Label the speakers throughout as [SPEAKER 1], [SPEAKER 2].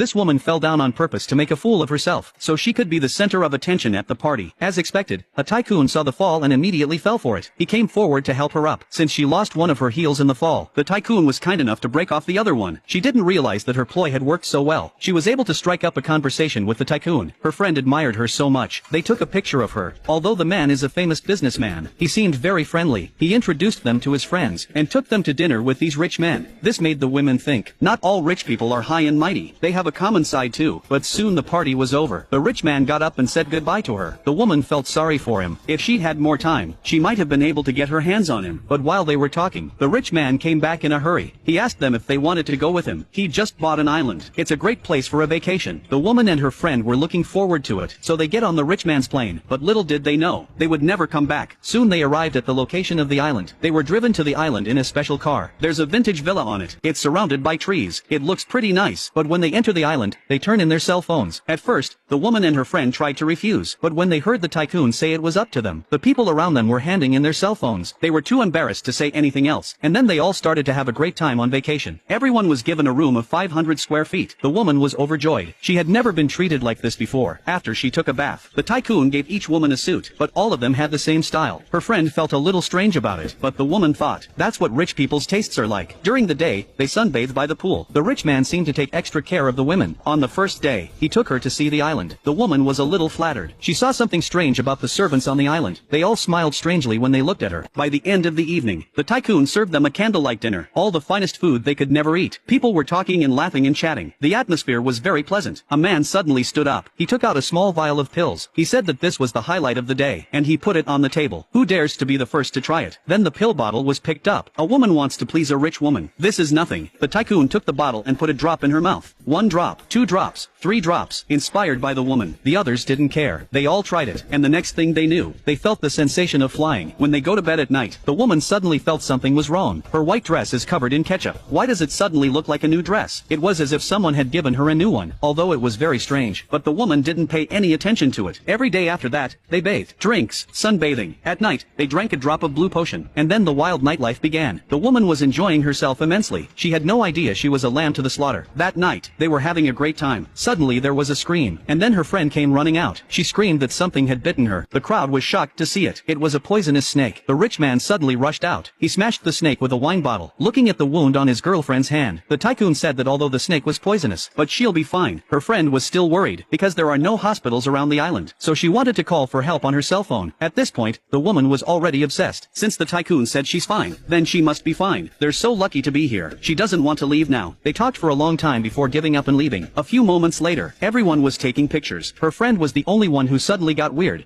[SPEAKER 1] This woman fell down on purpose to make a fool of herself, so she could be the center of attention at the party. As expected, a tycoon saw the fall and immediately fell for it. He came forward to help her up. Since she lost one of her heels in the fall, the tycoon was kind enough to break off the other one. She didn't realize that her ploy had worked so well. She was able to strike up a conversation with the tycoon. Her friend admired her so much. They took a picture of her. Although the man is a famous businessman, he seemed very friendly. He introduced them to his friends and took them to dinner with these rich men. This made the women think, not all rich people are high and mighty. They have a common side too. But soon the party was over. The rich man got up and said goodbye to her. The woman felt sorry for him. If she had more time, she might have been able to get her hands on him. But while they were talking, the rich man came back in a hurry. He asked them if they wanted to go with him. He just bought an island. It's a great place for a vacation. The woman and her friend were looking forward to it, so they get on the rich man's plane. But little did they know, they would never come back. Soon they arrived at the location of the island. They were driven to the island in a special car. There's a vintage villa on it. It's surrounded by trees. It looks pretty nice. But when they enter the island, they turn in their cell phones. At first, the woman and her friend tried to refuse. But when they heard the tycoon say it was up to them, the people around them were handing in their cell phones. They were too embarrassed to say anything else. And then they all started to have a great time on vacation. Everyone was given a room of 500 square feet. The woman was overjoyed. She had never been treated like this before. After she took a bath, the tycoon gave each woman a suit, but all of them had the same style. Her friend felt a little strange about it, but the woman thought, that's what rich people's tastes are like. During the day, they sunbathed by the pool. The rich man seemed to take extra care of the women. On the first day, he took her to see the island. The woman was a little flattered. She saw something strange about the servants on the island. They all smiled strangely when they looked at her. By the end of the evening, the tycoon served them a candlelight dinner, all the finest food they could never eat. People were talking and laughing and chatting. The atmosphere was very pleasant. A man suddenly stood up. He took out a small vial of pills. He said that this was the highlight of the day, and he put it on the table. Who dares to be the first to try it? Then the pill bottle was picked up. A woman wants to please a rich woman. This is nothing. The tycoon took the bottle and put a drop in her mouth. 1 drop, 2 drops, 3 drops. Inspired by the woman, the others didn't care. They all tried it, and the next thing they knew, they felt the sensation of flying. When they go to bed at night, the woman suddenly felt something was wrong. Her white dress is covered in ketchup. Why does it suddenly look like a new dress? It was as if someone had given her a new one, although it was very strange. But the woman didn't pay any attention to it. Every day after that, they bathed, drinks, sunbathing. At night, they drank a drop of blue potion, and then the wild nightlife began. The woman was enjoying herself immensely. She had no idea she was a lamb to the slaughter. That night, they were having a great time. Suddenly there was a scream, and then her friend came running out. She screamed that something had bitten her. The crowd was shocked to see it. It was a poisonous snake. The rich man suddenly rushed out. He smashed the snake with a wine bottle. Looking at the wound on his girlfriend's hand, the tycoon said that although the snake was poisonous, but she'll be fine. Her friend was still worried, because there are no hospitals around the island, so she wanted to call for help on her cell phone. At this point, the woman was already obsessed. Since the tycoon said she's fine, then she must be fine. They're so lucky to be here. She doesn't want to leave now. They talked for a long time before giving up and leaving. A few moments later, everyone was taking pictures. Her friend was the only one who suddenly got weird.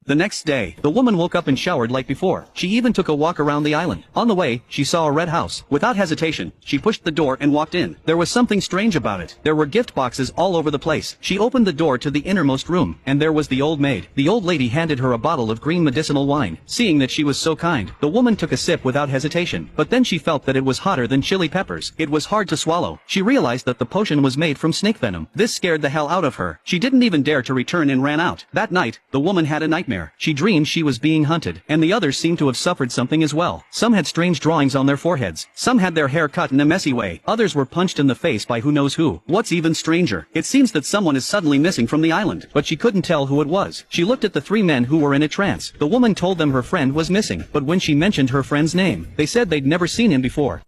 [SPEAKER 1] The next day, the woman woke up and showered like before. She even took a walk around the island. On the way, she saw a red house. Without hesitation, she pushed the door and walked in. There was something strange about it. There were gift boxes all over the place. She opened the door to the innermost room, and there was the old maid. The old lady handed her a bottle of green medicinal wine. Seeing that she was so kind, the woman took a sip without hesitation. But then she felt that it was hotter than chili peppers. It was hard to swallow. She realized that the potion was made from snake venom. This scared the hell out of her. She didn't even dare to return and ran out. That night, the woman had a nightmare. She dreamed she was being hunted, and the others seemed to have suffered something as well. Some had strange drawings on their foreheads. Some had their hair cut in a messy way. Others were punched in the face by who knows who. What's even stranger, it seems that someone is suddenly missing from the island, but she couldn't tell who it was. She looked at the 3 men who were in a trance. The woman told them her friend was missing, but when she mentioned her friend's name, they said they'd never seen him before.